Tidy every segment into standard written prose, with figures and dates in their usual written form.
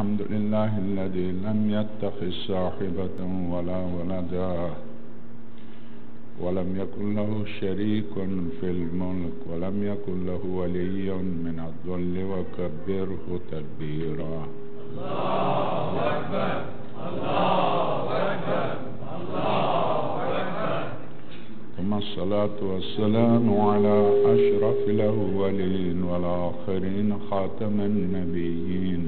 الحمد لله الذي لم يتخذ صاحبة ولا ولدا ولم يكن له شريك في الملك ولم يكن له ولي من الذل وكبره تكبيرا. الله أكبر الله أكبر الله أكبر. ثم الصلاة والسلام على أشرف الأولين والآخرين خاتم النبيين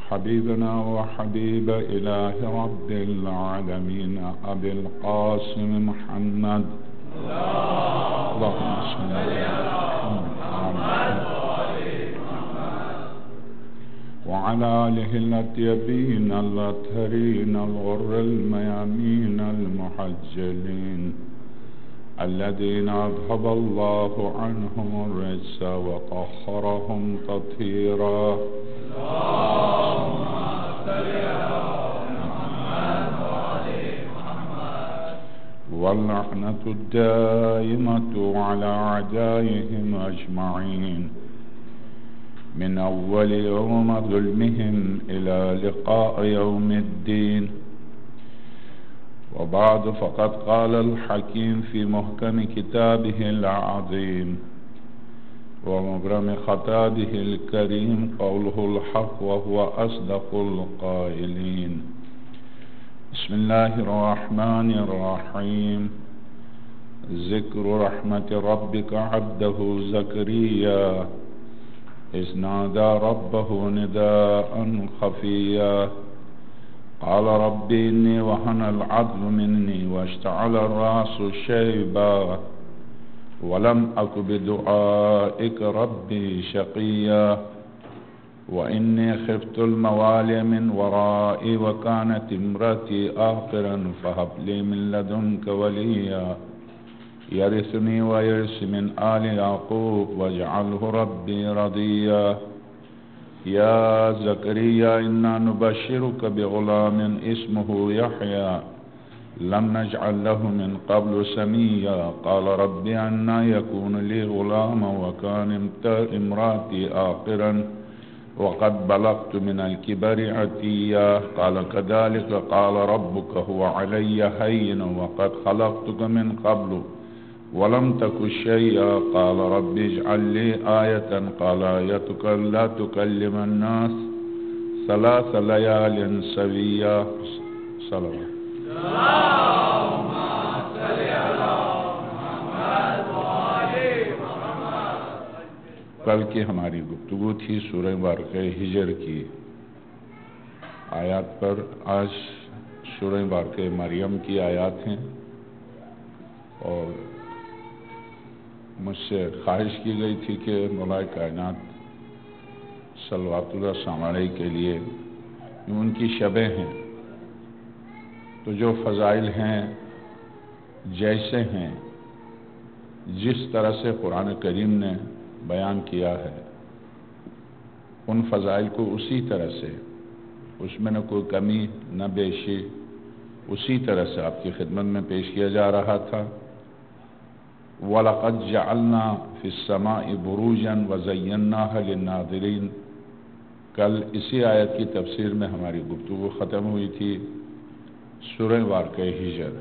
حبيبنا وحبيب إله رب العالمين أبي القاسم محمد اللهم صل على محمد وعلى آله الأطيبين الأطهرين الغر الميامين المحجلين الذين أذهب الله عنهم الرجس وطهرهم تطهيرا. اللهم صل على محمد وآل محمد. واللعنة الدائمة على أعدائهم أجمعين من أول يوم ظلمهم إلى لقاء يوم الدين. وبعد فقد قال الحكيم في محكم كتابه العظيم ومبرم خطابه الكريم قوله الحق وهو أصدق القائلين. بسم الله الرحمن الرحيم. ذكر رحمة ربك عبده زكريا إذ نادى ربه نداء خفيا قال رب إني وهن العظم مني واشتعل الرأس شيبا ولم أك بدعائك ربي شقيا وإني خفت الموالي من ورائي وكانت امرتي آخرا فهب لي من لدنك وليا يرثني ويرث من آل يعقوب واجعله ربي رضيا. يا زكريا إنا نبشرك بغلام اسمه يحيى لم نجعل له من قبل سميا قال رب أنى يكون لي غلام وكانت امرأتي آخرا وقد بلغت من الكبر عتيا قال كذلك قال ربك هو علي هين وقد خلقتك من قبل ولم تك شيئا قال رب اجعل لي آية قال آيتك لا تكلم الناس 3 ليال سويا. صلوات. اللهم صل على محمد وآل محمد. کل کی ہماری گفتگو تھی سورہ بارکہ ہجر کی آیات پر. آج سورہ بارکہ مریم کی آیات ہیں اور مجھ سے خواہش کی گئی تھی کہ مولا کائنات صلوات اللہ السلام علیہ کے لیے ان کی شبیں ہیں تو جو فضائل ہیں جیسے ہیں جس طرح سے قرآن کریم نے بیان کیا ہے ان فضائل کو اسی طرح سے اس میں نہ کوئی کمی نہ بیشی اسی طرح سے آپ کی خدمت میں پیش کیا جا رہا تھا. وَلَقَدْ جَعَلْنَا فِي السَّمَاءِ بُرُوجًا وَزَيَّنَّاهَا لِلنَّاظِرِينَ. کل اسی آیت کی تفسیر میں ہماری گفتگو ختم ہوئی تھی. سورہ بارکہ ہجر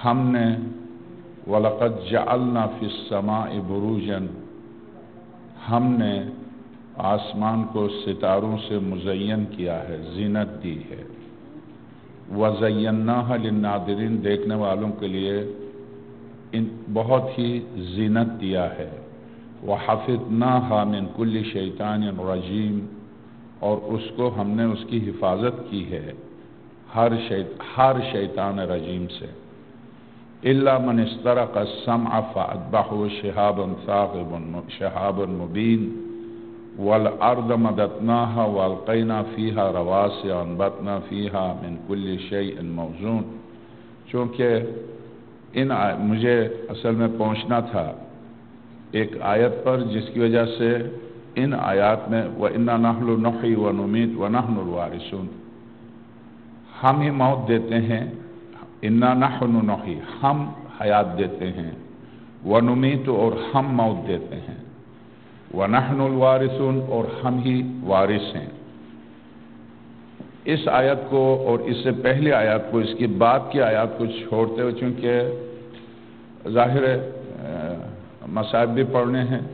ہم نے وَلَقَدْ جَعَلْنَا فِي السَّمَاءِ بُرُوجًا ہم نے آسمان کو ستاروں سے مزین کیا ہے زینت دی ہے. وَزَيَّنَّاهَا لِلنَّاظِرِينَ دیکھنے والوں کے لیے بہت ہی زینت دیا ہے. وَحَفِظْنَاهَا مِنْ كُلِّ شَيْطَانٍ رَجِيمٍ اور اس کو ہم نے اس کی حفاظت کی ہے ہر شیطان رجیم سے. إِلَّا مَنِ اسْتَرَقَ السَّمْعَ فَأَتْبَعَهُ شِهَابٌ مُبِينٌ وَالْأَرْضَ مَدَدْنَاهَا وَأَلْقَيْنَا فِيهَا رَوَاسِيَ وَأَنبَتْنَا فِيهَا مِنْ كُلِّ شَيْءٍ مَوْزُونٍ. چونکہ مجھے اصل میں پہنچنا تھا ایک آیت پر جس کی وجہ سے ان آیات میں وَإِنَّا نَحْنُ نُحْيِي وَنُمِيتُ وَنَحْنُ الْوَارِثُونَ ہم ہی موت دیتے ہیں. اِنَّا نَحْنُ نُحْيِي ہم حیات دیتے ہیں. وَنُمِيتُ اور ہم موت دیتے ہیں. وَنَحْنُ الْوَارِثُونَ، اور ہم ہی وارث ہیں۔ اس آیت کو اور اس سے پہلی آیت کو، اس کی بعد کی آیات کو چھوڑتے ہوئے، چونکہ ظاہر مصائب بھی پڑھنے ہیں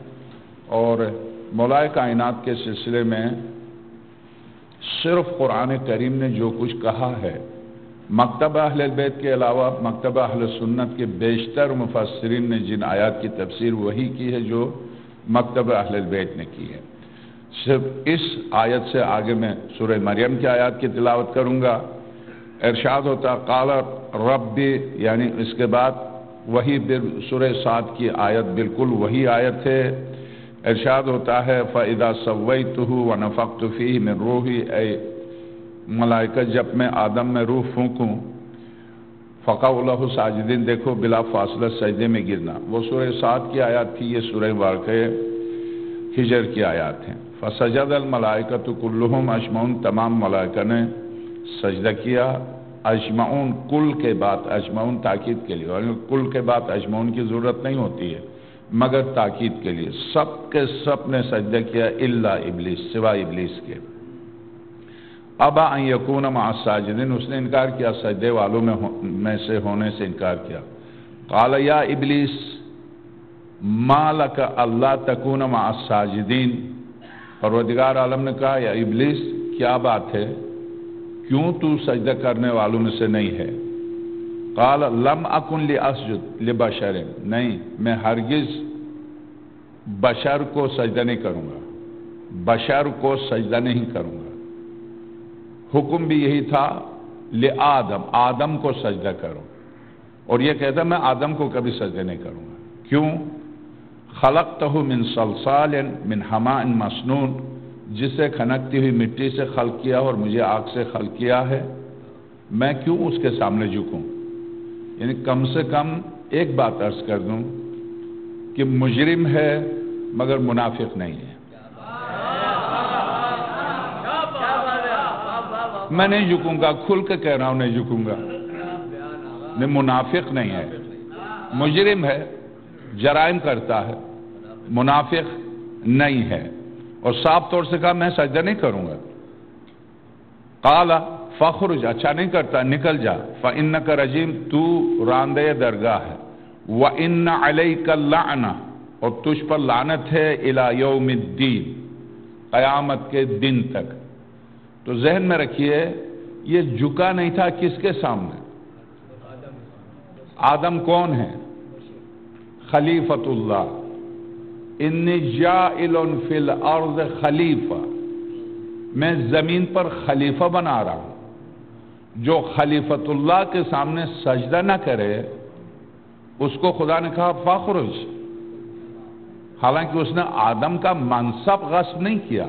اور مولا کائنات کے سلسلے میں صرف قرآن کریم نے جو کچھ کہا ہے، مکتبہ اہل بیت کے علاوہ مکتبہ اہل سنت کے بیشتر مفسرین نے جن آیات کی تفسیر وہی کی ہے جو مکتبہ اہل بیت نے کی ہے۔ صرف اس آیت سے آگے میں سورہ مریم کی آیات کی تلاوت کروں گا۔ ارشاد ہوتا قال ربی، یعنی اس کے بعد وہی سورہ صاد کی آیت بالکل وہی آیت ہے۔ ارشاد ہوتا ہے فَإِذَا سَوَّيْتُهُ وَنَفَخْتُ فِيهِ مِن رُوحِي، اے ملائکہ جب میں آدم میں روح پھونکوں، فَقَعُوا لَهُ ساجدین، دیکھو بلا فاصلہ سجدے میں گرنا۔ وہ سورہ صاد کی آیات تھی، یہ سورہ واقعہ ہجر کی آیات ہیں۔ فَسَجَدَ الْمَلَائِكَةُ كُلُّهُمْ أَجْمَعُونَ، تمام ملائکہ نے سجدہ کیا۔ اجمعون کل کے بعد، اجمعون تاکید کے لیے، اور کل کے بعد اجمعون کی ضرورت نہیں ہوتی ہے مگر تاکید کے لیے، سب کے سب نے سجدہ کیا الا ابلیس، سوائے ابلیس کے۔ ابا ان یکون مع الساجدین، اس نے انکار کیا، سجدے والوں میں سے ہونے سے انکار کیا۔ قال یا ابلیس ما لک اللہ تکون مع الساجدین، پروردگار عالم نے کہا یا ابلیس کیا بات ہے، کیوں تو سجدہ کرنے والوں میں سے نہیں ہے؟ قال لم اکن لاسجد لبشر، نہیں میں ہرگز بشر کو سجدہ نہیں کروں گا، بشر کو سجدہ نہیں کروں گا۔ حکم بھی یہی تھا لآدم، آدم کو سجدہ کرو، اور یہ کہتا میں آدم کو کبھی سجدہ نہیں کروں گا۔ کیوں؟ خلقتہ من صلصال من حماء مسنون، جسے کھنکتی ہوئی مٹی سے خلق کیا اور مجھے آگ سے خلق کیا ہے، میں کیوں اس کے سامنے جھکوں؟ یعنی کم سے کم ایک بات عرض کر دوں کہ مجرم ہے مگر منافق نہیں ہے۔ میں نہیں جھکوں گا، کھل کے کہہ رہا ہوں نہیں جھکوں گا، میں منافق نہیں ہے، مجرم ہے، جرائم کرتا ہے، منافق نہیں ہے، اور صاف طور سے کہا میں سجدہ نہیں کروں گا۔ قال فخرج، اچھا نہیں کرتا نکل جا، فإنک رجیم، تو راندہ درگاہ ہے، وإن علیک اللعنہ، اور تجھ پر لعنت ہے، الی یوم الدین، قیامت کے دن تک۔ تو ذہن میں رکھیے یہ جھکا نہیں تھا کس کے سامنے؟ آدم کون ہے؟ خلیفۃ اللہ، انی جاعل فی الارض خلیفہ، میں زمین پر خلیفہ بنا رہا ہوں۔ جو خلیفۃ اللہ کے سامنے سجدہ نہ کرے اس کو خدا نے کہا فخرج، حالانکہ اس نے آدم کا منصب غصب نہیں کیا۔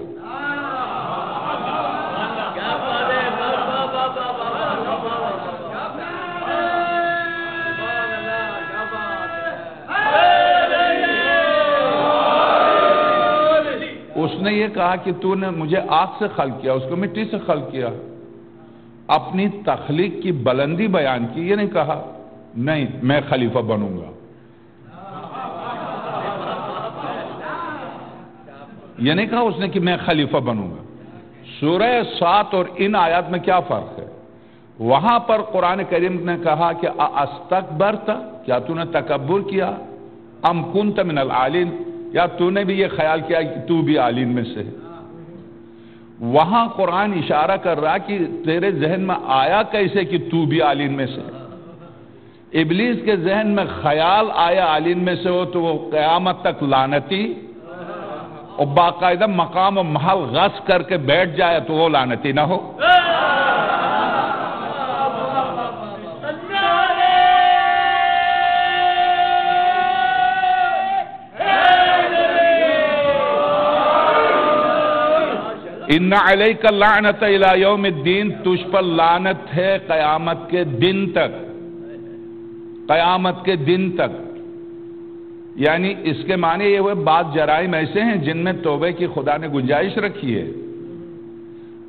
اس نے یہ کہا کہ تو نے مجھے آگ سے خلق کیا، اس کو مٹی سے خلق کیا، اپنی تخلیق کی بلندی بیان کی، یہ نہیں کہا نہیں میں خلیفہ بنوں گا، یہ نہیں کہا اس نے کہ میں خلیفہ بنوں گا۔ سورہ صاد اور ان آیات میں کیا فرق ہے؟ وہاں پر قرآن کریم نے کہا کہ استکبرت، کیا تو نے تکبر کیا، ام کنت من العالین، یا تو نے بھی یہ خیال کیا کہ تو بھی عالین میں سے ہے۔ وہاں قرآن اشارہ کر رہا کہ تیرے ذہن میں آیا کیسے کہ تو بھی عالین میں سے؟ ابلیس کے ذہن میں خیال آیا عالین میں سے ہو تو وہ قیامت تک لعنتی، اور باقاعدہ مقام و محل غصب کر کے بیٹھ جائے تو وہ لعنتی نہ ہو۔ ان علیک اللعنۃ الی یوم الدین، تجھ پر لعنت ہے قیامت کے دن تک، قیامت کے دن تک۔ یعنی اس کے معنی یہ ہوئے بعض جرائم ایسے ہیں جن میں توبہ کی خدا نے گنجائش رکھی ہے،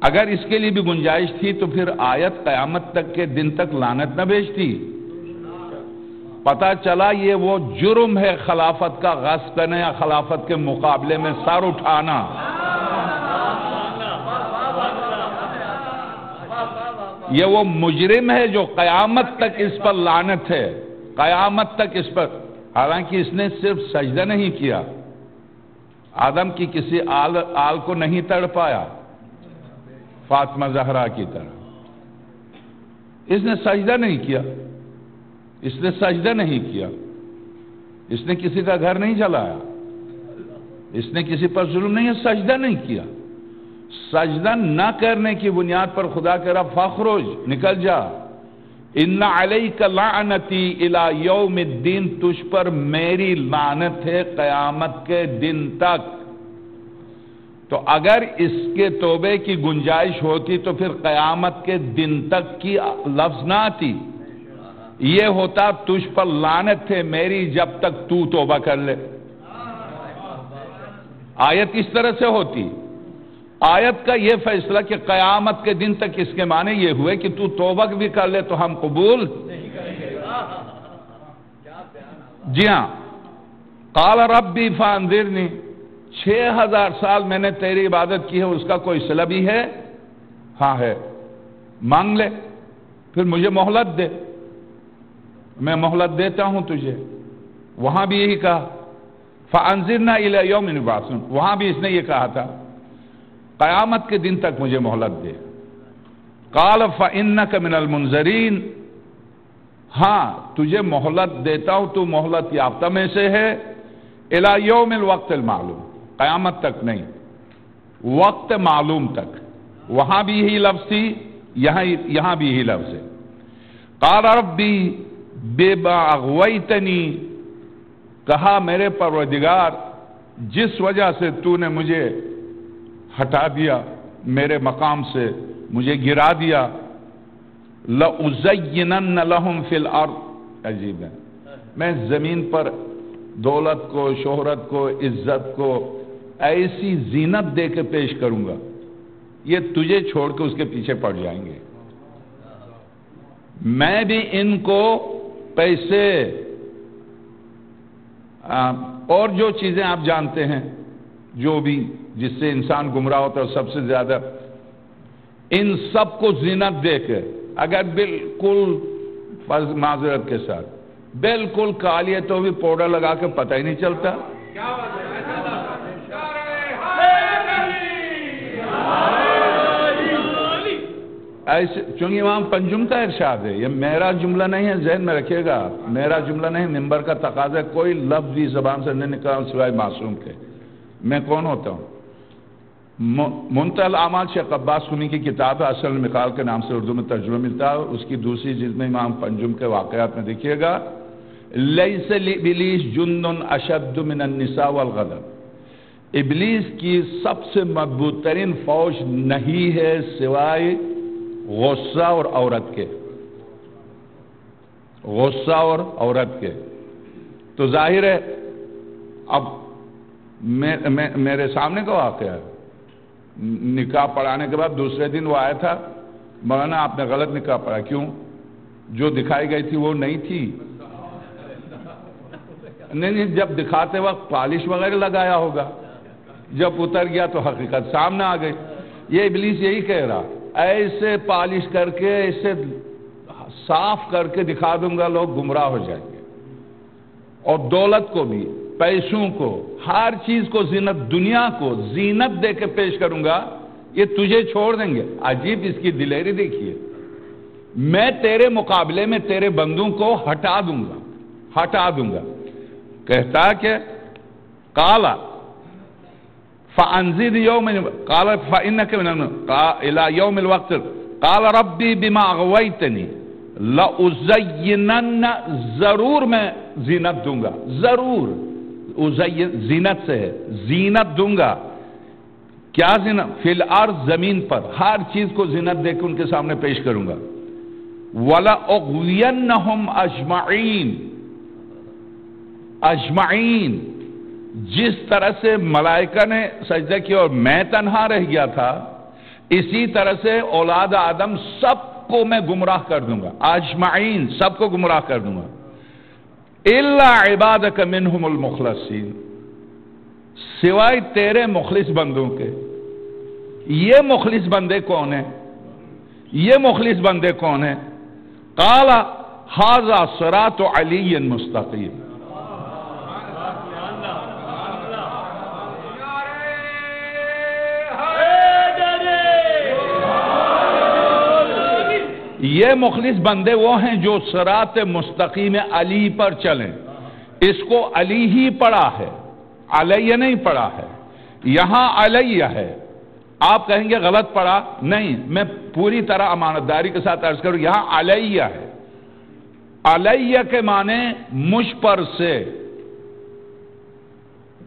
اگر اس کے لیے بھی گنجائش تھی تو پھر آیت قیامت تک کے دن تک لعنت نہ بھیجتی۔ پتہ چلا یہ وہ جرم ہے خلافت کا غصب کرنا یا خلافت کے مقابلے میں سر اٹھانا. یہ وہ مجرم ہے جو قیامت تک اس پر لعنت ہے، قیامت تک اس پر. حالانکہ اس نے صرف سجدہ نہیں کیا، آدم کی کسی آل کو نہیں تڑ پایا فاطمہ زہرا کی طرح. اس نے سجدہ نہیں کیا، اس نے سجدہ نہیں کیا، اس نے کسی کا گھر نہیں جلایا، اس نے کسی پر ظلم نہیں، سجدہ نہیں کیا. سجدہ نہ کرنے کی بنیاد پر خدا کہہ رہا فخرج، نکل جا. ان علیک لعنتی الی یوم الدین، تجھ پر میری لعنت ہے قیامت کے دن تک. تو اگر اس کے توبے کی گنجائش ہوتی تو پھر قیامت کے دن تک کی لفظ نہ آتی. یہ ہوتا تجھ پر لعنت ہے میری جب تک تو توبہ کر لے. آیت اس طرح سے ہوتی. آیت کا یہ فیصلہ کہ قیامت کے دن تک اس کے معنی یہ ہوئے کہ تو توبہ بھی کر لے تو ہم قبول نہیں کریں گے. جی ہاں. قال ربی فانذرنی، 6000 سال میں نے تیری عبادت کی ہے، اس کا کوئی صلہ بھی ہے؟ ہاں ہے. مانگ لے، پھر مجھے مہلت دے، میں مہلت دیتا ہوں تجھے. وہاں بھی یہی کہا فانذرنا الی یوم یبعثون، وہاں بھی اس نے یہ کہا تھا قیامت کے دن تک مجھے مہلت دے. قال فإنک من المنذرین، ہاں تجھے مہلت دیتا ہوں، تو مہلت یافتہ میں سے ہے. الی یوم الوقت المعلوم، قیامت تک نہیں، وقت معلوم تک. وہاں بھی یہی لفظ تھی، یہاں بھی یہی لفظ ہے. قال ربی بما اغویتنی، کہا میرے پروردگار جس وجہ سے تو نے مجھے ہٹا دیا میرے مقام سے، مجھے گرا دیا، لَأُزَيِّنَنَّ لَهُمْ فِي الْأَرْضِ. عجیب ہے، میں زمین پر دولت کو، شہرت کو، عزت کو ایسی زینت دے کے پیش کروں گا، یہ تجھے چھوڑ کے اس کے پیچھے پڑ جائیں گے. میں بھی ان کو پیسے اور جو چیزیں آپ جانتے ہیں، جو بھی جس سے انسان گمراہ ہوتا ہے سب سے زیادہ، ان سب کو زینت دے کے اگر بالکل معذرت کے ساتھ بالکل کالی ہے تو بھی پاؤڈر لگا کے پتہ ہی نہیں چلتا. ایسے چونکہ امام پنجم کا ارشاد ہے، یہ میرا جملہ نہیں ہے، ذہن میں رکھیے گا، میرا جملہ نہیں، منبر کا تقاضا ہے، کوئی لفظ بھی زبان سے نہیں نکلا سوائے معصوم کے. میں کون ہوتا ہوں؟ منتہی الاعمال شیخ عباس سنی کی کتاب ہے، اصل المقال کے نام سے اردو میں ترجمہ ملتا ہے. اس کی دوسری جلد میں امام پنجم کے واقعات میں دیکھیے گا، لیس لابلیس جند اشد من النساء والغضب، ابلیس کی سب سے مضبوط ترین فوج نہیں ہے سوائے غصہ اور عورت کے، غصہ اور عورت کے. تو ظاہر ہے اب میرے سامنے کا واقعہ ہے، نکاح پڑھانے کے بعد دوسرے دن وہ آیا تھا، مولانا آپ نے غلط نکاح پڑھا. کیوں؟ جو دکھائی گئی تھی وہ نہیں تھی. نہیں، جب دکھاتے وقت پالش وغیرہ لگایا ہوگا، جب اتر گیا تو حقیقت سامنے آ گئی. یہ ابلیس یہی کہہ رہا، ایسے پالش کر کے ایسے صاف کر کے دکھا دوں گا لوگ گمراہ ہو جائیں گے. اور دولت کو بھی، پیسوں کو، ہر چیز کو، زینت، دنیا کو زینت دے کے پیش کروں گا، یہ تجھے چھوڑ دیں گے. عجیب اس کی دلیری دیکھیے، میں تیرے مقابلے میں تیرے بندوں کو ہٹا دوں گا. کہتا کہ قال فانذر یوم، قال فانک من الى یوم الوقت، قال ربی بما اغویتنی لأزینن، ضرور میں زینت دوں گا، ضرور زینت سے ہے، زینت دوں گا. کیا زینت؟ فی الارض، زمین پر ہر چیز کو زینت دے کے ان کے سامنے پیش کروں گا. وَلَأُغْوِيَنَّهُمْ اجمعین، جس طرح سے ملائکہ نے سجدہ کیا اور میں تنہا رہ گیا تھا، اسی طرح سے اولاد آدم سب کو میں گمراہ کر دوں گا. اجمعین، سب کو گمراہ کر دوں گا. الا عبادک منہم المخلصین، سوائے تیرے مخلص بندوں کے۔ یہ مخلص بندے کون ہیں؟ یہ مخلص بندے کون ہیں؟ قال ھذا صراط علی مستقیم۔ یہ مخلص بندے وہ ہیں جو صراط مستقیم علی پر چلیں۔ اس کو علی ہی پڑھا ہے، علیہ نہیں پڑھا ہے۔ یہاں علیہ ہے، آپ کہیں گے غلط پڑھا، نہیں، میں پوری طرح امانتداری کے ساتھ عرض کروں، یہاں علیہ ہے۔ علیہ کے معنی مجھ پر سے،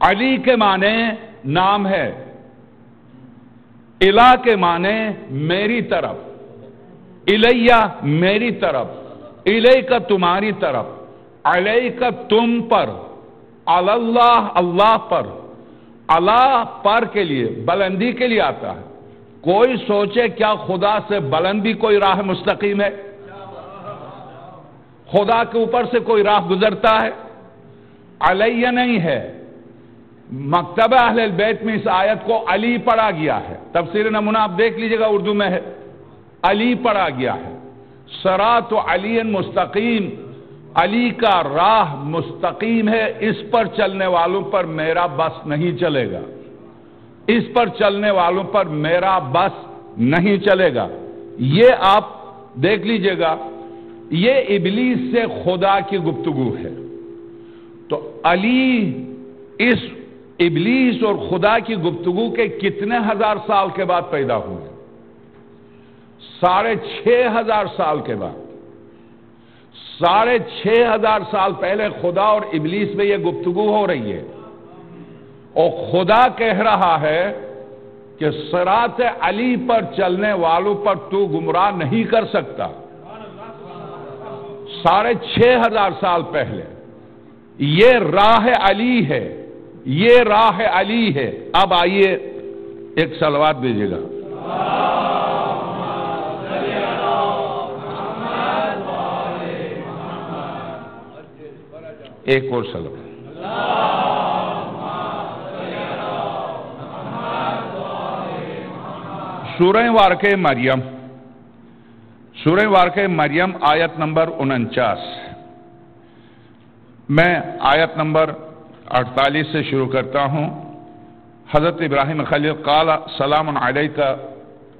علی کے معنی نام ہے، الہ کے معنی میری طرف، الیہ میری طرف، الیکا تمہاری طرف، علیکا تم پر، اللہ اللہ پر۔ اللہ پر کے لیے بلندی کے لیے آتا ہے۔ کوئی سوچے کیا خدا سے بلند بھی کوئی راہ مستقیم ہے؟ خدا کے اوپر سے کوئی راہ گزرتا ہے؟ علیہ نہیں ہے۔ مکتب اہل البیت میں اس آیت کو علی پڑھا گیا ہے، تفسیر نمونہ آپ دیکھ لیجئے گا، اردو میں ہے، علی پڑھا گیا ہے۔ صراط علی مستقیم، علی کا راہ مستقیم ہے، اس پر چلنے والوں پر میرا بس نہیں چلے گا، اس پر چلنے والوں پر میرا بس نہیں چلے گا۔ یہ آپ دیکھ لیجئے گا، یہ ابلیس سے خدا کی گفتگو ہے۔ تو علی اس ابلیس اور خدا کی گفتگو کے کتنے ہزار سال کے بعد پیدا ہوئے؟ 6,500 سال کے بعد۔ 6,500 سال پہلے خدا اور ابلیس میں یہ گفتگو ہو رہی ہے، اور خدا کہہ رہا ہے کہ صراط علی پر چلنے والوں پر تو گمراہ نہیں کر سکتا۔ 6,500 سال پہلے یہ راہ علی ہے، یہ راہ علی ہے۔ اب آئیے ایک صلوات دیجیے گا۔ ایک اور صلوات۔ سورہ واقعہ مریم، سورہ واقعہ مریم آیت نمبر 49۔ میں آیت نمبر 48 سے شروع کرتا ہوں۔ حضرت ابراہیم خلیل قال سلام علیک،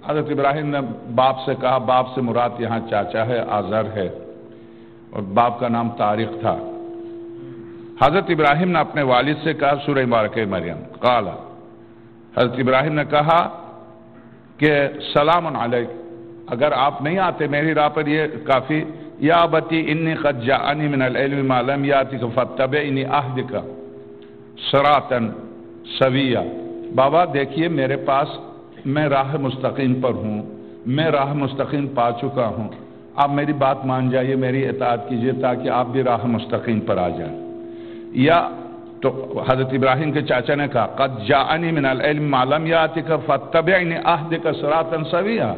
حضرت ابراہیم نے باپ سے کہا، باپ سے مراد یہاں چاچا ہے، آزر ہے، اور باپ کا نام طارق تھا۔ حضرت ابراہیم نے اپنے والد سے کہا، سورہ واقعہ مریم، قال، حضرت ابراہیم نے کہا کہ سلام علیک، اگر آپ نہیں آتے میری راہ پر یہ کافی، یا ابتی انی قد جاءنی من العلم ما لم یاتک فاتبعنی اہدک صراطا سویا۔ بابا دیکھیے میرے پاس، میں راہ مستقیم پر ہوں، میں راہ مستقیم پا چکا ہوں، آپ میری بات مان جائیے، میری اطاعت کیجئے تاکہ آپ بھی راہ مستقیم پر آ جائیں۔ یا تو حضرت ابراہیم کے چاچا نے کہا قد جاءنی من العلم ما لم یاتک فاتبعنی اہدک صراطا سویا،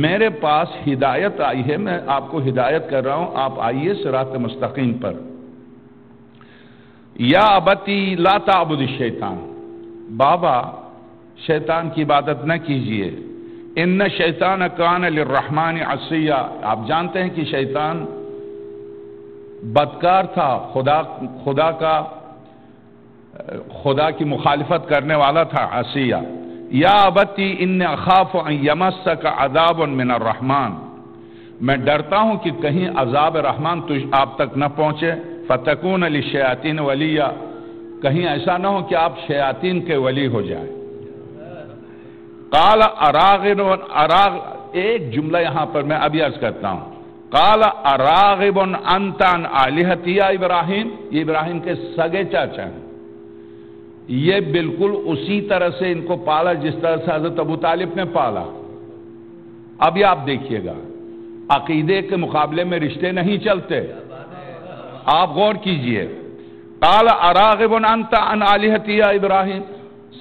میرے پاس ہدایت آئی ہے، میں آپ کو ہدایت کر رہا ہوں، آپ آئیے صراط مستقیم پر۔ یا ابتی لا تعبد الشیطان، بابا شیطان کی عبادت نہ کیجئے، ان شیطان کان للرحمن عصیا، آپ جانتے ہیں کہ شیطان بدکار تھا، خدا کی مخالفت کرنے والا تھا، عصیا۔ یا ابتی ان اخاف ان یمسک عذاب من الرحمن، میں ڈرتا ہوں کہ کہیں عذاب رحمان آپ تک نہ پہنچے، فتکون للشیاطین ولیا، کہیں ایسا نہ ہو کہ آپ شیاطین کے ولی ہو جائیں۔ قال اراغب، ایک جملہ یہاں پر میں ابھی عرض کرتا ہوں، قال اراغب انت عن آلہتی یا ابراہیم، یہ ابراہیم کے سگے چاچا ہیں، یہ بالکل اسی طرح سے ان کو پالا جس طرح سے حضرت ابو طالب نے پالا۔ اب یہ آپ دیکھیے گا، عقیدے کے مقابلے میں رشتے نہیں چلتے، آپ غور کیجئے۔ قال اراغب انت عن آلہتی یا ابراہیم،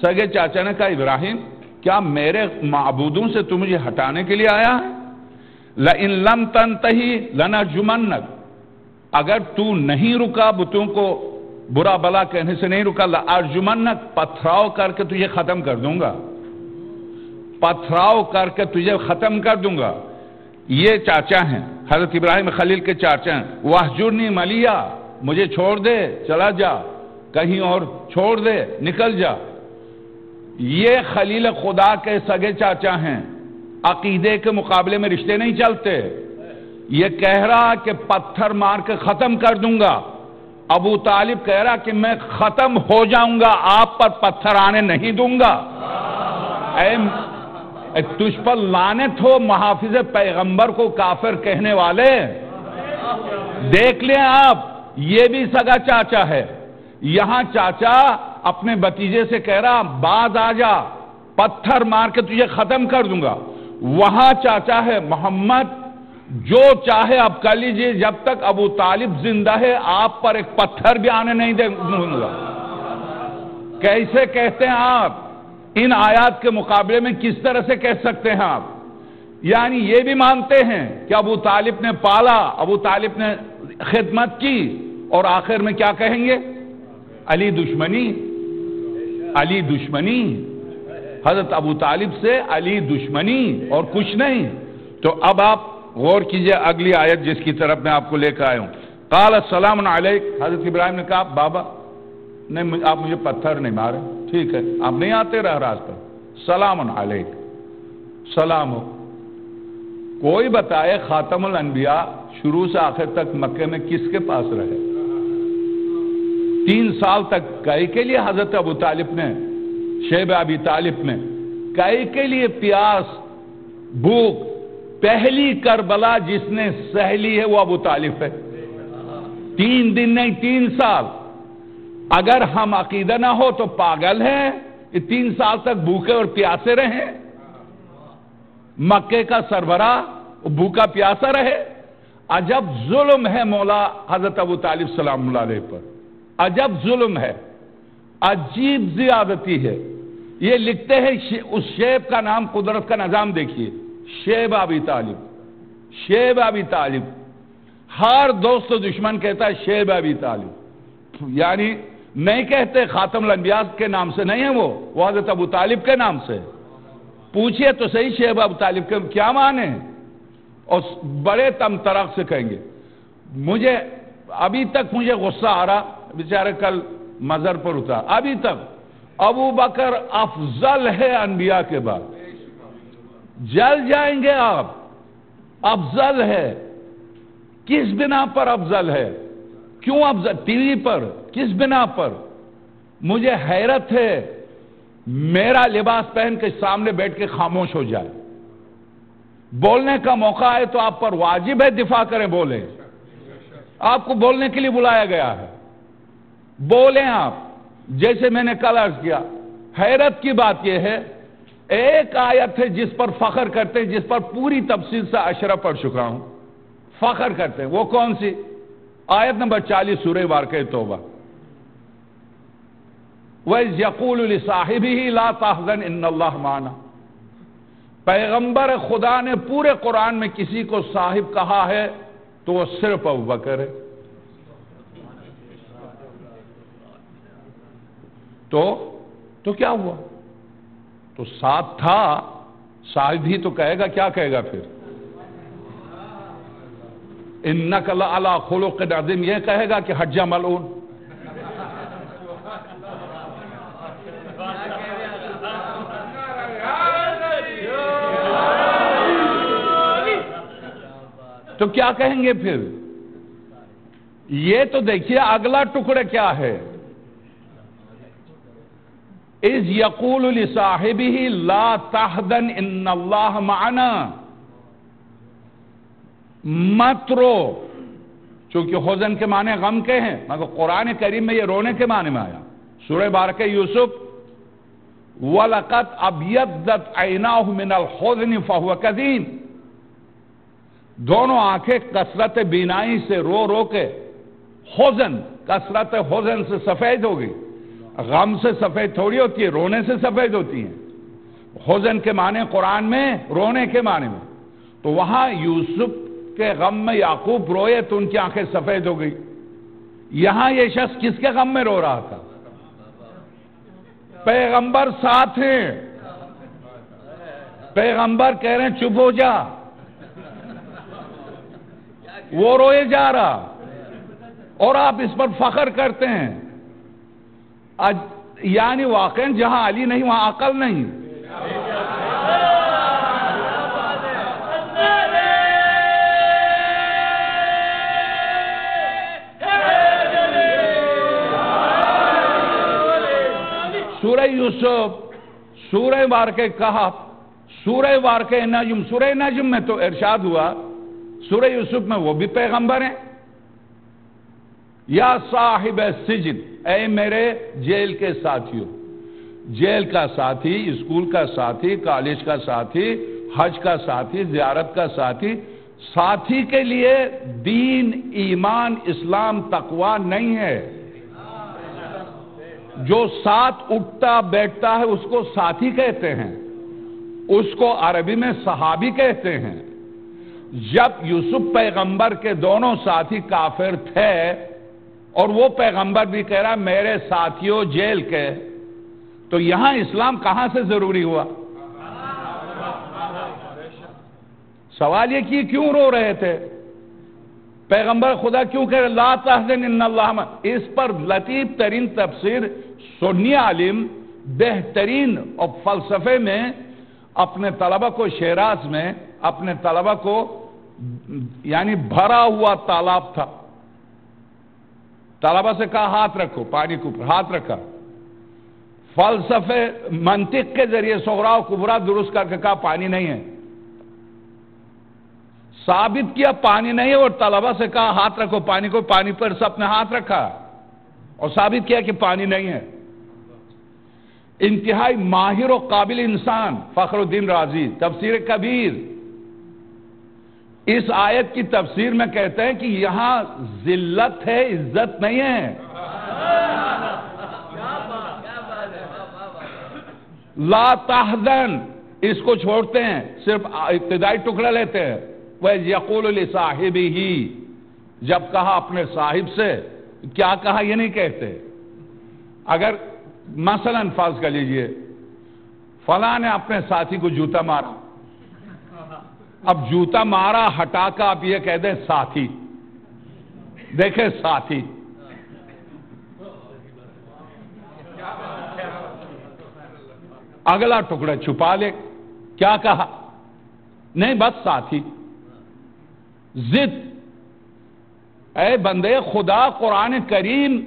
سگے چاچا نے کہا ابراہیم کیا میرے معبودوں سے تم مجھے ہٹانے کے لیے آیا ہے؟ لئن لم تنتہی لنرجمنک، اگر تو نہیں رکا بتوں کو برا بلا کہنے سے نہیں رکا، لارجمنک، پتھراؤ کر کے تجھے ختم کر دوں گا، پتھراؤ کر کے تجھے ختم کر دوں گا۔ یہ چاچا ہیں، حضرت ابراہیم خلیل کے چاچا ہیں۔ وَاحْجُرْنِي مَلِيًّا، مجھے چھوڑ دے، چلا جا کہیں اور، چھوڑ دے، نکل جا۔ یہ خلیل خدا کے سگے چاچا ہیں، عقیدے کے مقابلے میں رشتے نہیں چلتے۔ یہ کہہ رہا کہ پتھر مار کے ختم کر دوں گا، ابو طالب کہہ رہا کہ میں ختم ہو جاؤں گا، آپ پر پتھر آنے نہیں دوں گا۔ اے تجھ پر لعنت ہو محافظ پیغمبر کو کافر کہنے والے۔ دیکھ لیں آپ، یہ بھی سگا چاچا ہے۔ یہاں چاچا اپنے بتیجے سے کہہ رہا باز آ جا، پتھر مار کے تجھے ختم کر دوں گا۔ وہاں چاچا ہے محمد، جو چاہے اب کر لیجیے، جب تک ابو طالب زندہ ہے آپ پر ایک پتھر بھی آنے نہیں دوں گا۔ کیسے کہتے ہیں آپ؟ ان آیات کے مقابلے میں کس طرح سے کہہ سکتے ہیں آپ؟ یعنی یہ بھی مانتے ہیں کہ ابو طالب نے پالا، ابو طالب نے خدمت کی، اور آخر میں کیا کہیں گے؟ علی دشمنی، علی دشمنی، حضرت ابو طالب سے علی دشمنی اور کچھ نہیں۔ تو اب آپ غور کیجئے اگلی آیت جس کی طرف میں آپ کو لے کر آیا ہوں۔ قال السلام علیک، حضرت ابراہیم نے کہا بابا نہیں، آپ مجھے پتھر نہیں مارے، ٹھیک ہے، آپ نہیں آتے رہ راست پر، سلام علیک، سلام ہو۔ کوئی بتائے خاتم الانبیاء شروع سے آخر تک مکے میں کس کے پاس رہے؟ 3 سال تک کئی کے لیے حضرت ابو طالب نے، شیب ابی طالب میں کئی کے لیے پیاس بھوک، پہلی کربلا جس نے سہلی ہے وہ ابو طالب ہے۔ 3 دن نہیں 3 سال۔ اگر ہم عقیدہ نہ ہو تو پاگل ہیں، یہ 3 سال تک بھوکے اور پیاسے رہے، مکے کا سربراہ بھوکا پیاسا رہے۔ عجب ظلم ہے مولا حضرت ابو طالب سلام اللہ علیہ پر، عجب ظلم ہے، عجیب زیادتی ہے۔ یہ لکھتے ہیں اس شیب کا نام، قدرت کا نظام دیکھیے، شیب ابی طالب، شیب ابی طالب، ہر دوست و دشمن کہتا ہے شیب ابی طالب، یعنی نہیں کہتے خاتم الانبیاء کے نام سے نہیں ہے، وہ حضرت ابو طالب کے نام سے۔ پوچھئے تو صحیح شیب ابو طالب کے کیا معنی، اور بڑے تم طرق سے کہیں گے۔ مجھے ابھی تک مجھے غصہ آ رہا، بیچارے کل مزار پر اترا، ابھی تک ابو بکر افضل ہے انبیاء کے بعد، جل جائیں گے آپ، افضل ہے۔ کس بنا پر افضل ہے؟ کیوں افضل؟ ٹی وی پر کس بنا پر؟ مجھے حیرت ہے، میرا لباس پہن کے سامنے بیٹھ کے خاموش ہو جائے، بولنے کا موقع آئے تو آپ پر واجب ہے دفاع کریں، بولیں، آپ کو بولنے کے لیے بلایا گیا ہے، بولیں آپ۔ جیسے میں نے کل عرض کیا، حیرت کی بات یہ ہے، ایک آیت ہے جس پر فخر کرتے ہیں، جس پر پوری تفصیل سے اشرح پڑھ چکا ہوں، فخر کرتے ہیں، وہ کون سی؟ آیت نمبر 40 سورہ واقعہ توبہ۔ وَإِذْ يَقُولُ لِصَاحِبِهِ لَا تَحْزَنْ إِنَّ اللَّهَ مَعَنَا۔ پیغمبر خدا نے پورے قرآن میں کسی کو صاحب کہا ہے تو وہ صرف ابوبکر ہے۔ تو کیا ہوا؟ تو ساتھ تھا، صاحب ہی تو کہے گا، کیا کہے گا پھر؟ اِنَّكَ لَعَلَىٰ خُلُقٍ عَظِيمٍ، یہ کہے گا کہ حج ملعون۔ تو کیا کہیں گے پھر؟ یہ تو دیکھیے اگلا ٹکڑے کیا ہے، اِذْ يَقُولُ لِصَاحِبِهِ لَا تَحْزَنْ إِنَّ اللَّهَ مَعَنَا، مت رو، چونکہ حزن کے معنی غم کے ہیں، مگر قرآن کریم میں یہ رونے کے معنی میں آیا۔ سورہ بارکہ یوسف، وَلَقَدْ أَبْيَضَّتْ عَيْنَاهُ مِنَ الْحُزْنِ فَهُوَ كَظِيمٌ، دونوں آنکھیں کثرت بینائی سے رو رو کے، حزن، کثرت حزن سے سفید ہو گئی۔ غم سے سفید تھوڑی ہوتی ہے، رونے سے سفید ہوتی ہیں۔ حزن کے معنی قرآن میں رونے کے معنی میں، تو وہاں یوسف کے غم میں یعقوب روئے تو ان کی آنکھیں سفید ہو گئی. یہاں یہ شخص کس کے غم میں رو رہا تھا؟ پیغمبر ساتھ ہیں، پیغمبر کہہ رہے ہیں چپ ہو جا، وہ روئے جا رہا اور آپ اس پر فخر کرتے ہیں. یعنی واقعاً جہاں علی نہیں وہاں عقل نہیں. سورہ یوسف، سورہ واقعہ کہف، سورہ واقعہ نجم، سورہ نجم میں تو ارشاد ہوا، سورہ یوسف میں وہ بھی پیغمبر ہیں. یا صاحب السجن، اے میرے جیل کے ساتھیوں، جیل کا ساتھی، اسکول کا ساتھی، کالج کا ساتھی، حج کا ساتھی، زیارت کا ساتھی. ساتھی کے لیے دین، ایمان، اسلام، تقوی نہیں ہے. جو ساتھ اٹھتا بیٹھتا ہے اس کو ساتھی کہتے ہیں، اس کو عربی میں صحابی کہتے ہیں. جب یوسف پیغمبر کے دونوں ساتھی کافر تھے اور وہ پیغمبر بھی کہہ رہا میرے ساتھیوں جیل کے، تو یہاں اسلام کہاں سے ضروری ہوا؟ سوال یہ کہ کیوں رو رہے تھے؟ پیغمبر خدا کیوں کہہ رہے لا تحزن ان اللہ معنا؟ اس پر لطیف ترین تفسیر سنی عالم بہترین اور فلسفے میں اپنے طلبہ کو شیراز میں اپنے طلبہ کو یعنی بھرا ہوا تالاب تھا، طلبہ سے کہا ہاتھ رکھو پانی کے اوپر، ہاتھ رکھا، فلسفے منطق کے ذریعے صغرا و کبرا درست کر کے کہا پانی نہیں ہے، ثابت کیا پانی نہیں ہے اور طلبہ سے کہا ہاتھ رکھو پانی کو، پانی پر سب نے ہاتھ رکھا اور ثابت کیا کہ پانی نہیں ہے. انتہائی ماہر و قابل انسان فخر الدین رازی تفسیر کبیر اس آیت کی تفسیر میں کہتے ہیں کہ یہاں ذلت ہے، عزت نہیں ہے. لا تحزن اس کو چھوڑتے ہیں، صرف ابتدائی ٹکڑا لیتے ہیں. وَيَقُولُ لِصَاحِبِهِ جب کہا اپنے صاحب سے، کیا کہا یہ نہیں کہتے. اگر مثلا فرض کر لیجئے فلاں نے اپنے ساتھی کو جوتا مارا، اب جوتا مارا ہٹا کر آپ یہ کہہ دیں ساتھی، دیکھیں ساتھی، اگلا ٹکڑا چھپا لے، کیا کہا؟ نہیں بس ساتھی. ضد. اے بندے خدا، قرآن کریم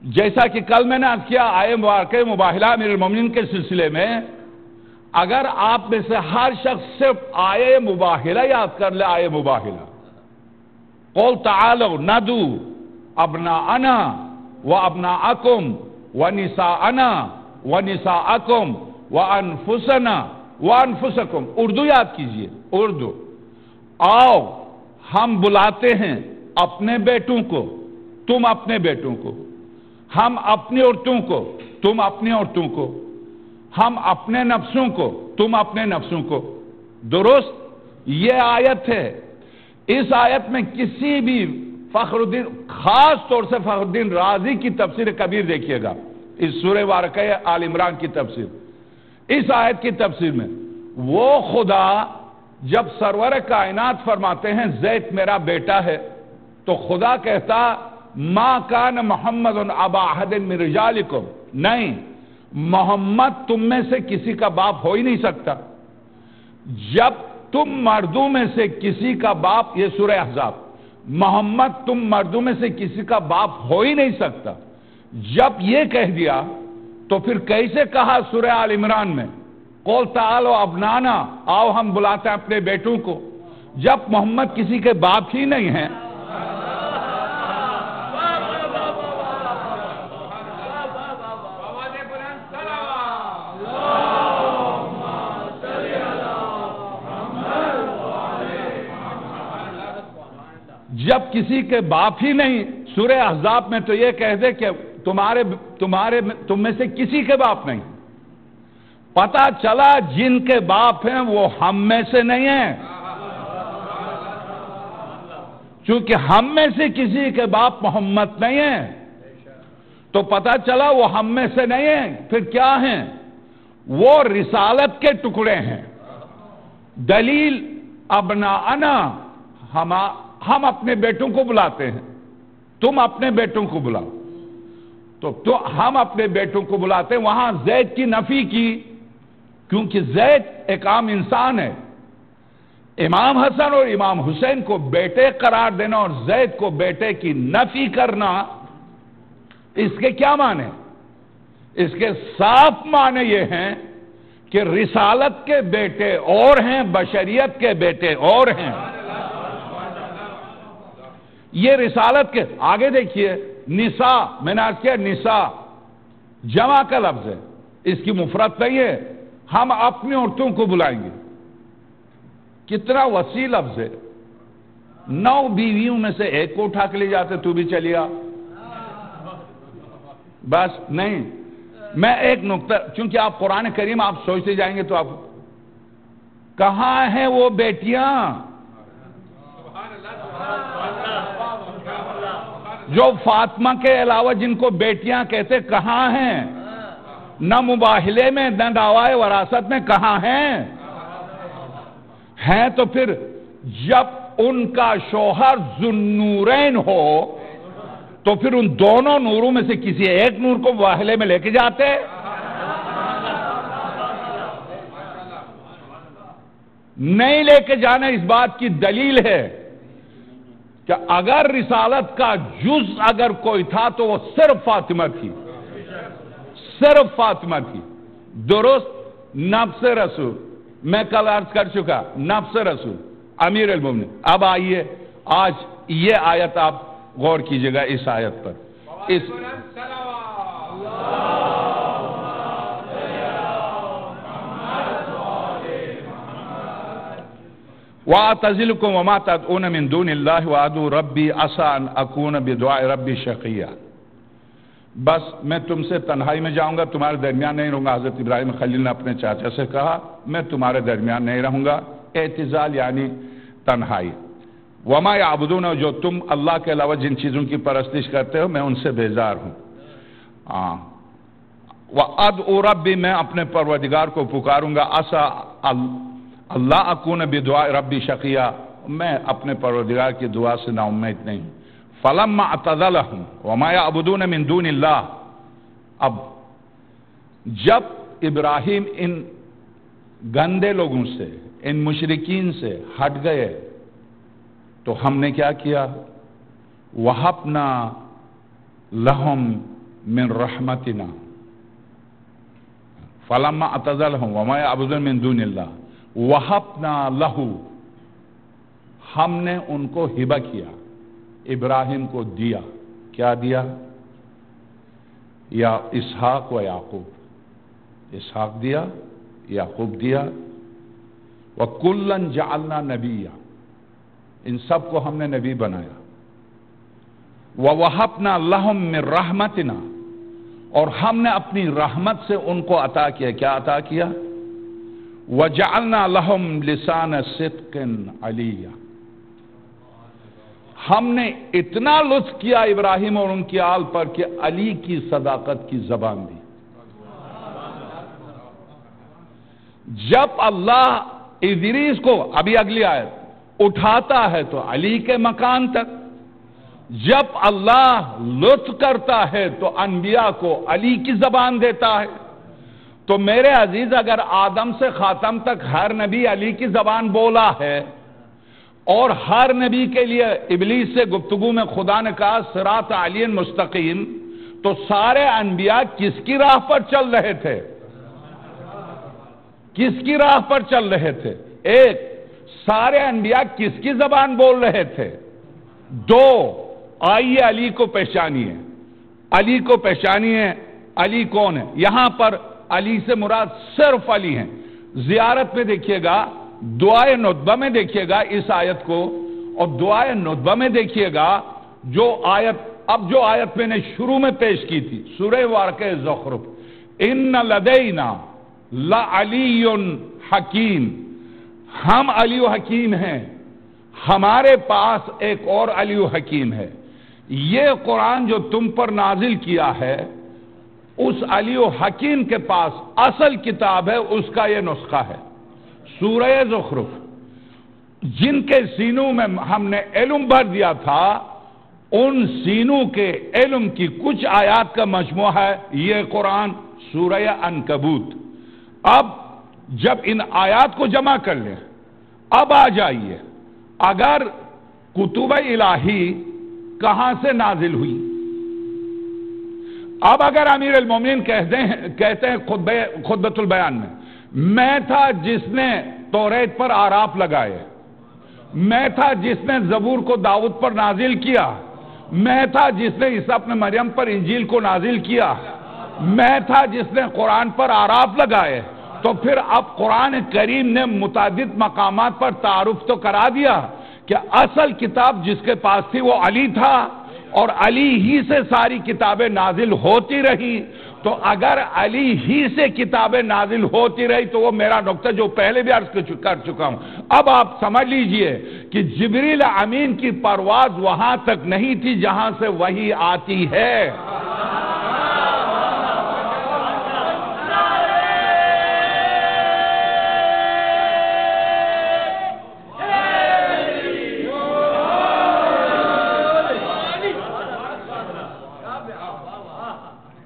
جیسا کہ کل میں نے عرض کیا آئے مبارکہ مباہلہ امیر المومنین کے سلسلے میں، اگر آپ میں سے ہر شخص صرف آئے مباہلہ یاد کر لے، آئے مباہلہ قل تعالوا ندعو ابناءنا وابناءکم ونساءنا ونساءکم وانفسنا وانفسکم، اردو یاد کیجئے، اردو. آؤ ہم بلاتے ہیں اپنے بیٹوں کو، تم اپنے بیٹوں کو، ہم اپنی عورتوں کو، تم اپنی عورتوں کو، ہم اپنے نفسوں کو، تم اپنے نفسوں کو. درست؟ یہ آیت ہے. اس آیت میں کسی بھی فخر الدین، خاص طور سے فخر الدین رازی کی تفسیر کبیر دیکھیے گا، اس سورہ واقعہ آل عمران کی تفسیر، اس آیت کی تفسیر میں وہ خدا جب سرور کائنات فرماتے ہیں زید میرا بیٹا ہے، تو خدا کہتا ما کان محمد ابا احد من رجالکم، نہیں، محمد تم میں سے کسی کا باپ ہو ہی نہیں سکتا. جب تم مردوں میں سے کسی کا باپ، یہ سورہ احزاب، محمد تم مردوں میں سے کسی کا باپ ہو ہی نہیں سکتا. جب یہ کہہ دیا تو پھر کیسے کہا سورہ آل عمران میں قل تعالوا ابنانا، آؤ ہم بلاتے ہیں اپنے بیٹوں کو، جب محمد کسی کے باپ ہی نہیں ہیں. جب کسی کے باپ ہی نہیں، سورہ احزاب میں تو یہ کہہ دے کہ تم میں سے کسی کے باپ نہیں. پتہ چلا جن کے باپ ہیں وہ ہم میں سے نہیں ہیں. چونکہ ہم میں سے کسی کے باپ محمد نہیں ہیں، تو پتہ چلا وہ ہم میں سے نہیں ہیں، پھر کیا ہیں؟ وہ رسالت کے ٹکڑے ہیں۔ دلیل ابناءنا، ہم اپنے بیٹوں کو بلاتے ہیں، تم اپنے بیٹوں کو بلاؤ، تو ہم اپنے بیٹوں کو بلاتے ہیں۔ وہاں زید کی نفی کی، کیونکہ زید ایک عام انسان ہے۔ امام حسن اور امام حسین کو بیٹے قرار دینا اور زید کو بیٹے کی نفی کرنا، اس کے کیا معنی؟ اس کے صاف معنی یہ ہیں کہ رسالت کے بیٹے اور ہیں، بشریت کے بیٹے اور ہیں۔ یہ رسالت کے آگے دیکھیے، نساء، میں نے عرض کیا نساء جمع کا لفظ ہے، اس کی مفرد نہیں ہے۔ ہم اپنی عورتوں کو بلائیں گے، کتنا وسیع لفظ ہے۔ 9 بیویوں میں سے ایک کو اٹھا کے لے جاتے، تو بھی چلی آ، بس نہیں۔ میں ایک نقطہ، چونکہ آپ قرآن کریم آپ سوچتے جائیں گے تو آپ، کہاں ہیں وہ بیٹیاں جو فاطمہ کے علاوہ جن کو بیٹیاں کہتے، کہاں ہیں؟ نہ مباہلے میں نہ دعوی وراثت میں، کہاں ہیں؟ ہیں تو پھر جب ان کا شوہر ذوالنورین ہو تو پھر ان دونوں نوروں میں سے کسی ایک نور کو مباہلے میں لے کے جاتے؟ نہیں لے کے جانا۔ اس بات کی دلیل ہے کہ اگر رسالت کا جز اگر کوئی تھا تو وہ صرف فاطمہ تھی، صرف فاطمہ تھی۔ درست، نفس رسول، میں کل عرض کر چکا، نفس رسول امیر المومنین۔ اب آئیے آج یہ آیت آپ غور کیجئے گا، اس آیت پر۔ اس وَأَعْتَزِلُكُمْ وَمَا تَدْعُونَ مِن دُونِ اللَّهِ وَأَدْعُو رَبِّي عَسَىٰ أَنْ أَكُونَ بِدُعَاءِ رَبِّي شَقِيًّا۔ بس میں تم سے تنہائی میں جاؤں گا، تمہارے درمیان نہیں رہوں گا۔ حضرت ابراہیم خلیل نے اپنے چاچا سے کہا، میں تمہارے درمیان نہیں رہوں گا۔ اعتزال یعنی تنہائی۔ وَمَا يَعْبُدُونَ، جو تم اللہ کے علاوہ جن چیزوں کی پرستش کرتے ہو، میں ان سے بیزار ہوں۔ وَأَدْعُو رَبِّي، میں اپنے پروردگار کو پکاروں گا۔ عَسَىٰ اللہ اکون بدعاء ربی شقیہ، میں اپنے پروردگار کی دعا سے نا امید نہیں ہوں۔ فلما اعتزلهم وما يعبدون من دون اللہ، اب جب ابراہیم ان گندے لوگوں سے، ان مشرکین سے ہٹ گئے تو ہم نے کیا کیا؟ وَهَبْنَا لَهُم مِّن رَحْمَتِنَا فَلَمَّا اعْتَزَلَهُمْ وَمَا يَعْبُدُونَ مِن دُونِ اللَّهِ وَهَبْنَا لَهُ، ہم نے ان کو ہبہ کیا، ابراہیم کو دیا۔ کیا دیا؟ یا اسحاق و یعقوب، اسحاق دیا، یعقوب دیا۔ وَكُلًّا جَعَلْنَا نَبِيًّا، ان سب کو ہم نے نبی بنایا۔ وَوَهَبْنَا لَهُم مِّن رَحْمَتِنَا، اور ہم نے اپنی رحمت سے ان کو عطا کیا۔ کیا عطا کیا؟ وَجَعَلْنَا لَهُمْ لِسَانَ صِدْقٍ عَلِيًّا، ہم نے اتنا لطف کیا ابراہیم اور ان کی آل پر کہ علی کی صداقت کی زبان دی۔ جب اللہ ادریس کو، ابھی اگلی آیت، اٹھاتا ہے تو علی کے مکان تک، جب اللہ لطف کرتا ہے تو انبیاء کو علی کی زبان دیتا ہے۔ تو میرے عزیز، اگر آدم سے خاتم تک ہر نبی علی کی زبان بولا ہے، اور ہر نبی کے لیے ابلیس سے گفتگو میں خدا نے کہا صراط علی مستقیم، تو سارے انبیاء کس کی راہ پر چل رہے تھے؟ کس کی راہ پر چل رہے تھے؟ ایک، سارے انبیاء کس کی زبان بول رہے تھے؟ دو، آئیے علی کو پہچانیے، علی کو پہچانیے۔ علی کون ہے؟ یہاں پر علی سے مراد صرف علی ہیں۔ زیارت میں دیکھیے گا، دعائے ندبہ میں دیکھیے گا اس آیت کو، اور دعائے ندبہ میں دیکھیے گا جو آیت، اب جو آیت میں نے شروع میں پیش کی تھی، سورہ واقعہ زخرف، ان لدینا لعلی حکیم، ہم علی و حکیم ہیں۔ ہمارے پاس ایک اور علی و حکیم ہے. یہ قرآن جو تم پر نازل کیا ہے اس علی و حکیم کے پاس اصل کتاب ہے, اس کا یہ نسخہ ہے. سورہ زخرف جن کے سینوں میں ہم نے علم بھر دیا تھا, ان سینوں کے علم کی کچھ آیات کا مجموعہ ہے یہ قرآن سورہ عنکبوت. اب جب ان آیات کو جمع کر لیں, اب آ جائیے اگر کتب الہی کہاں سے نازل ہوئی. اب اگر امیر المومنین کہتے ہیں خطبۃ البیان میں تھا جس نے توریت پر آراف لگائے, میں تھا جس نے زبور کو داؤد پر نازل کیا, میں تھا جس نے عیسیٰ ابن مریم پر انجیل کو نازل کیا, میں تھا جس نے قرآن پر آراف لگائے, تو پھر اب قرآن کریم نے متعدد مقامات پر تعارف تو کرا دیا کہ اصل کتاب جس کے پاس تھی وہ علی تھا اور علی ہی سے ساری کتابیں نازل ہوتی رہی. تو اگر علی ہی سے کتابیں نازل ہوتی رہی تو وہ میرا نقطہ جو پہلے بھی عرض کر چکا ہوں. اب آپ سمجھ لیجئے کہ جبریل امین کی پرواز وہاں تک نہیں تھی جہاں سے وحی آتی ہے.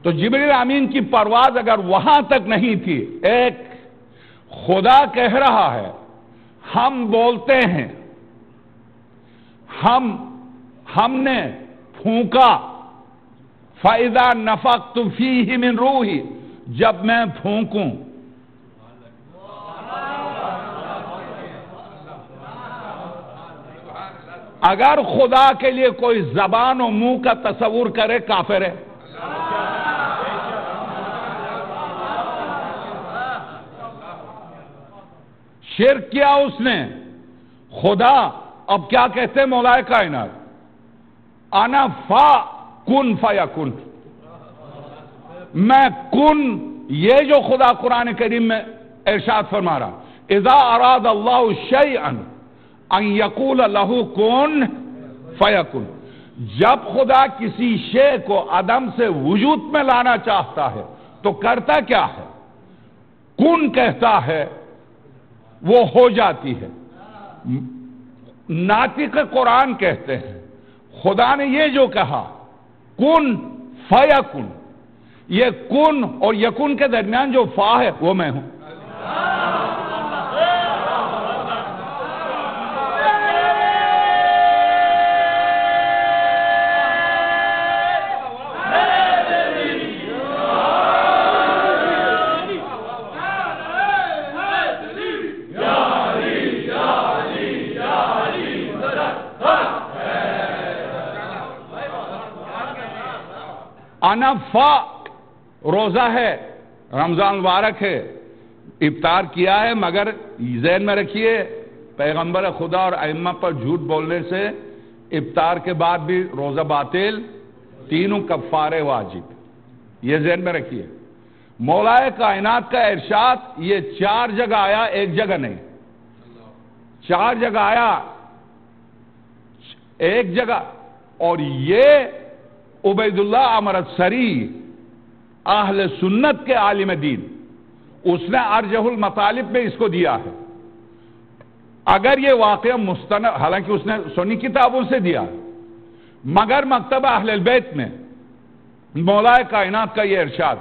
تو جبریل امین کی پرواز اگر وہاں تک نہیں تھی, ایک خدا کہہ رہا ہے ہم بولتے ہیں, ہم نے پھونکا فَإِذَا نَفَخْتُ فِيهِ مِنْ رُوحِي, جب میں پھونکوں. اگر خدا کے لیے کوئی زبان و منہ کا تصور کرے کافر ہے. شرک کیا اس نے. خدا اب کیا کہتے ہیں مولا کائنات, انا فا کن فیکن, میں کن. یہ جو خدا قرآن کریم میں ارشاد فرما رہا, اذا اراد اللہ شیئا ان یقول لہ کن فیکن, جب خدا کسی شے کو عدم سے وجود میں لانا چاہتا ہے تو کرتا کیا ہے, کن کہتا ہے وہ ہو جاتی ہے. ناطق قرآن کہتے ہیں خدا نے یہ جو کہا کن فیکن, یہ کن اور یکن کے درمیان جو فا ہے وہ میں ہوں. انفا روزہ ہے, رمضان مبارک ہے, افطار کیا ہے, مگر ذہن میں رکھیے پیغمبر خدا اور ائمہ پر جھوٹ بولنے سے افطار کے بعد بھی روزہ باطل, تینوں کفارے واجب, یہ ذہن میں رکھیے. مولا کائنات کا ارشاد یہ 4 جگہ آیا, ایک جگہ نہیں, 4 جگہ آیا, ایک جگہ. اور یہ عبید اللہ امرتسری اہل سنت کے عالم دین, اس نے ارجح المطالب میں اس کو دیا ہے. اگر یہ واقعہ مستند, حالانکہ اس نے سنی کتابوں سے دیا, مگر مکتبہ اہل البیت میں مولا کائنات کا یہ ارشاد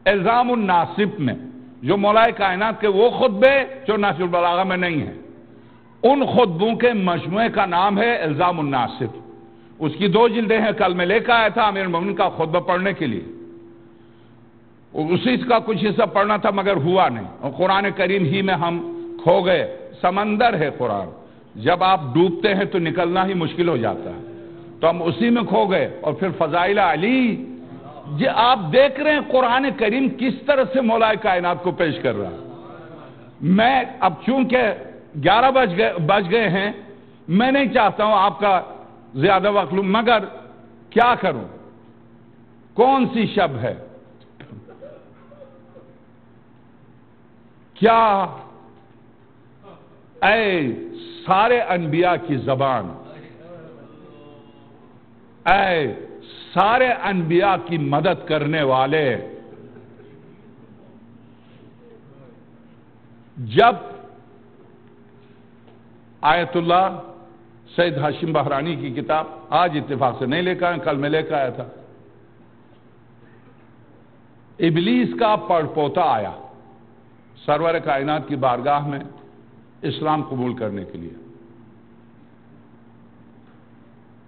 الزام الناصب میں, جو مولا کائنات کے وہ خطبے جو نہج البلاغہ میں نہیں ہیں, ان خطبوں کے مجموعے کا نام ہے الزام الناصب. اس کی 2 جلدیں ہیں, کل میں لے کے آیا تھا امیر المومنین کا خطبہ پڑھنے کے لیے, اسی کا کچھ حصہ پڑھنا تھا مگر ہوا نہیں, اور قرآن کریم ہی میں ہم کھو گئے. سمندر ہے قرآن, جب آپ ڈوبتے ہیں تو نکلنا ہی مشکل ہو جاتا ہے, تو ہم اسی میں کھو گئے. اور پھر فضائل علی, جی آپ دیکھ رہے ہیں قرآن کریم کس طرح سے مولا کائنات کو پیش کر رہا ہے. میں اب چونکہ 11 بج گئے ہیں, میں نہیں چاہتا ہوں آپ کا زیادہ وقت لوں, مگر کیا کروں, کون سی شب ہے, کیا اے سارے انبیاء کی زبان، اے سارے انبیاء کی مدد کرنے والے، جب آیت اللہ سید ہاشم بحرانی کی کتاب آج اتفاق سے نہیں لے کر آیا، کل میں لے کر آیا تھا، ابلیس کا پڑپوتا آیا سرور کائنات کی بارگاہ میں اسلام قبول کرنے کے لیے،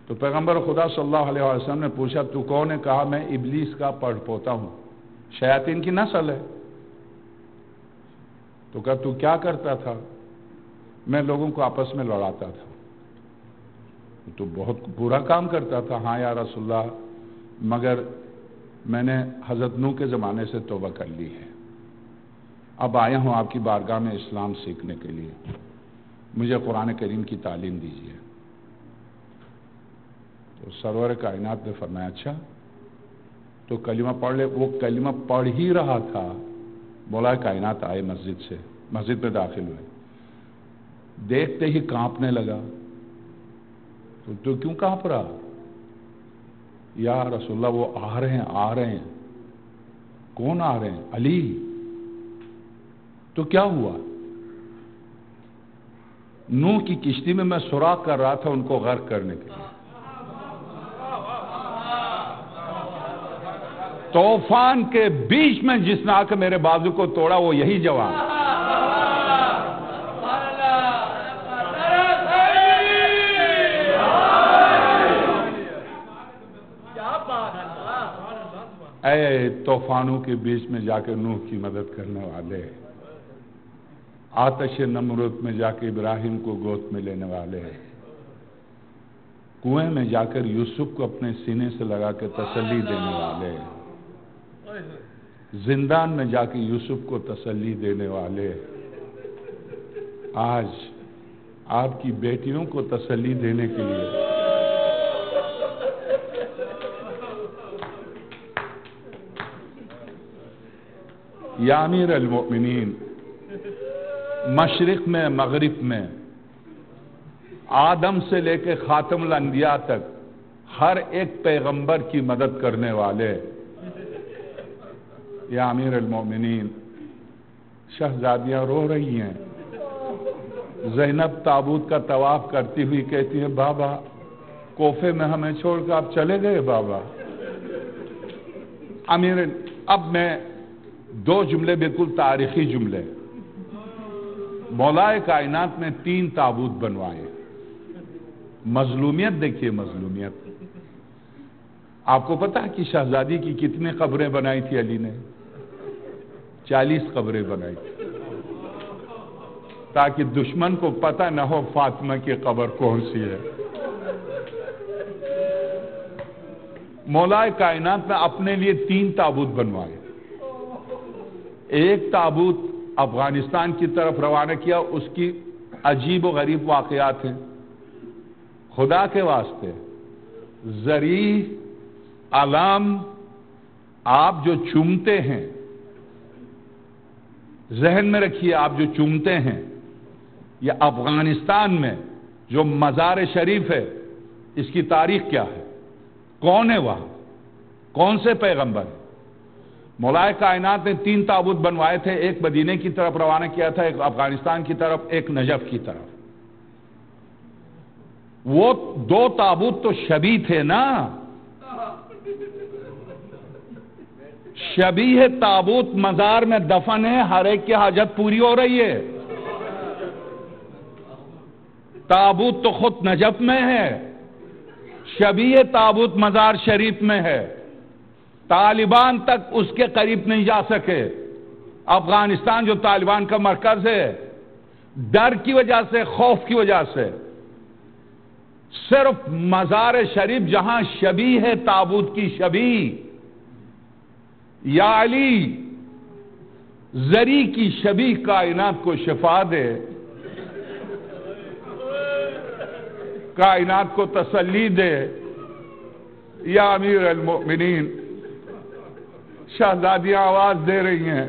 تو پیغمبر خدا صلی اللہ علیہ وسلم نے پوچھا تو کون ہے؟ کہا میں ابلیس کا پڑپوتا ہوں، شیاطین کی نسل ہے۔ تو کہا تو کیا کرتا تھا؟ میں لوگوں کو آپس میں لڑاتا تھا۔ تو بہت برا کام کرتا تھا۔ ہاں یا رسول اللہ، مگر میں نے حضرت نوح کے زمانے سے توبہ کر لی ہے، اب آیا ہوں آپ کی بارگاہ میں اسلام سیکھنے کے لیے، مجھے قرآن کریم کی تعلیم دیجیے۔ تو سرور کائنات نے فرمایا اچھا تو کلمہ پڑھ لے۔ وہ کلمہ پڑھ ہی رہا تھا، مولا کائنات آئے مسجد میں داخل ہوئے، دیکھتے ہی کانپنے لگا۔ تو کیوں کانپ رہا؟ یا رسول اللہ وہ آ رہے ہیں۔ کون آ رہے ہیں؟ علی۔ تو کیا ہوا؟ نوح کی کشتی میں سوراخ کر رہا تھا ان کو غرق کرنے کے لیے۔ طوفان کے بیچ میں جس نے آ کے میرے بازو کو توڑا وہ یہی جوان۔ اے طوفانوں کے بیچ میں جا کے نوح کی مدد کرنے والے، آتش نمرود میں جا کے ابراہیم کو گود میں لینے والے، کنویں میں جا کر یوسف کو اپنے سینے سے لگا کے تسلی دینے والے، زندان میں جا کے یوسف کو تسلی دینے والے، آج آپ کی بیٹیوں کو تسلی دینے کے لیے یا امیر المؤمنین، مشرق میں مغرب میں آدم سے لے کے خاتم الانبیاء تک ہر ایک پیغمبر کی مدد کرنے والے یا امیر المؤمنین، شہزادیاں رو رہی ہیں۔ زینب تابوت کا طواف کرتی ہوئی کہتی ہے بابا کوفے میں ہمیں چھوڑ کر آپ چلے گئے بابا۔ امیر، اب میں دو جملے بالکل تاریخی جملے، مولا کائنات نے 3 تابوت بنوائے۔ مظلومیت دیکھیے، مظلومیت۔ آپ کو پتا ہے کہ شہزادی کی کتنی قبریں بنائی تھی علی نے؟ 40 قبریں بنائی تھی، تاکہ دشمن کو پتہ نہ ہو فاطمہ کی قبر کون سی ہے۔ مولا کائنات نے اپنے لیے 3 تابوت بنوائے۔ ایک تابوت افغانستان کی طرف روانہ کیا، اس کی عجیب و غریب واقعات ہیں۔ خدا کے واسطے زرعی علام آپ جو چومتے ہیں، ذہن میں رکھیے، آپ جو چومتے ہیں، یہ افغانستان میں جو مزار شریف ہے، اس کی تاریخ کیا ہے؟ کون ہے وہاں؟ کون سے پیغمبر؟ مولا کائنات نے 3 تابوت بنوائے تھے، ایک مدینے کی طرف روانہ کیا تھا، ایک افغانستان کی طرف، ایک نجف کی طرف۔ وہ 2 تابوت تو شبیہ تھے نا، شبیہ تابوت مزار میں دفن ہے، ہر ایک کی حاجت پوری ہو رہی ہے۔ تابوت تو خود نجف میں ہے، شبیہ تابوت مزار شریف میں ہے، طالبان تک اس کے قریب نہیں جا سکے۔ افغانستان جو طالبان کا مرکز ہے، ڈر کی وجہ سے، خوف کی وجہ سے، صرف مزار شریف جہاں شبیہ ہے تابوت کی شبیہ، یا علی زری کی شبیہ کائنات کو شفا دے، کائنات کو تسلی دے۔ یا امیر المؤمنین، شہزادیاں آواز دے رہی ہیں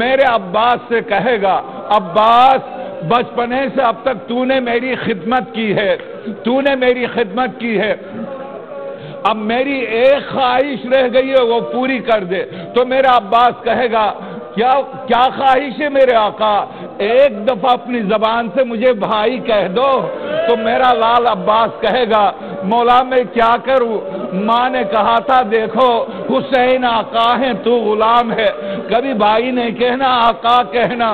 میرے عباس سے کہے گا عباس بچپنے سے اب تک تو نے میری خدمت کی ہے، تو نے میری خدمت کی ہے، اب میری ایک خواہش رہ گئی ہے وہ پوری کر دے۔ تو میرا عباس کہے گا کیا خواہش ہے میرے آقا، ایک دفعہ اپنی زبان سے مجھے بھائی کہہ دو۔ تو میرا لال عباس کہے گا مولا میں کیا کروں، ماں نے کہا تھا دیکھو حسین آقا ہیں تو غلام ہے، کبھی بھائی نہیں کہنا آقا کہنا،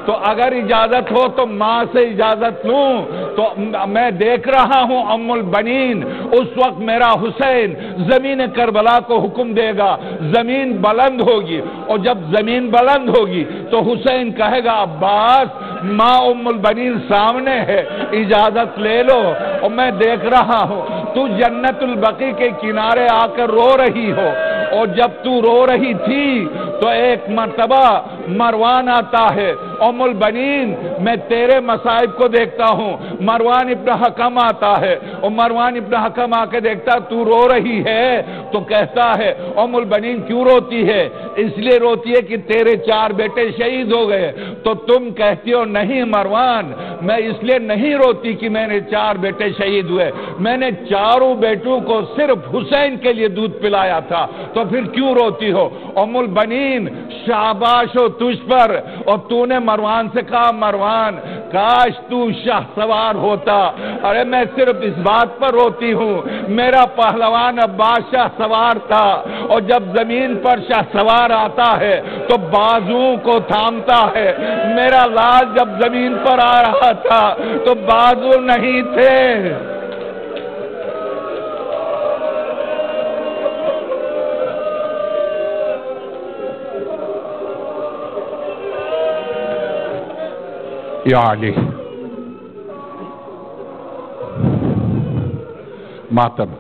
تو اگر اجازت ہو تو ماں سے اجازت لوں۔ تو میں دیکھ رہا ہوں ام البنین، اس وقت میرا حسین زمین کربلا کو حکم دے گا، زمین بلند ہوگی، اور جب زمین بلند ہوگی تو حسین کہے گا عباس ماں ام البنین سامنے ہے، اجازت لے لو، اور میں دیکھ رہا ہوں تو جنت البقیع کے کنارے آ کر رو رہی ہو، اور جب تو رو رہی تھی تو ایک مرتبہ مروان آتا ہے، ام البنین میں تیرے مصائب کو دیکھتا ہوں، مروان ابن حکم آتا ہے، اور مروان ابن حکم آ کے دیکھتا تو رو رہی ہے، تو کہتا ہے ام البنین کیوں روتی ہے؟ اس لیے روتی ہے کہ تیرے 4 بیٹے شہید ہو گئے، تو تم کہتی ہو نہیں مروان میں اس لیے نہیں روتی کہ میں نے 4 بیٹے شہید ہوئے، میں نے 4 بیٹوں کو صرف حسین کے لیے دودھ پلایا تھا، تو پھر کیوں روتی ہو؟ ام البنین شاباش ہو تجھ پر، اور تو نے مروان سے کہا مروان کاش تو شاہ سوار ہوتا، ارے میں صرف اس بات پر روتی ہوں میرا پہلوان عباس شاہ سوار تھا، اور جب زمین پر شاہ سوار آتا ہے تو بازوؤں کو تھامتا ہے، میرا لال جب زمین پر آ رہا تھا تو بازو نہیں تھے۔ یا علی ماتم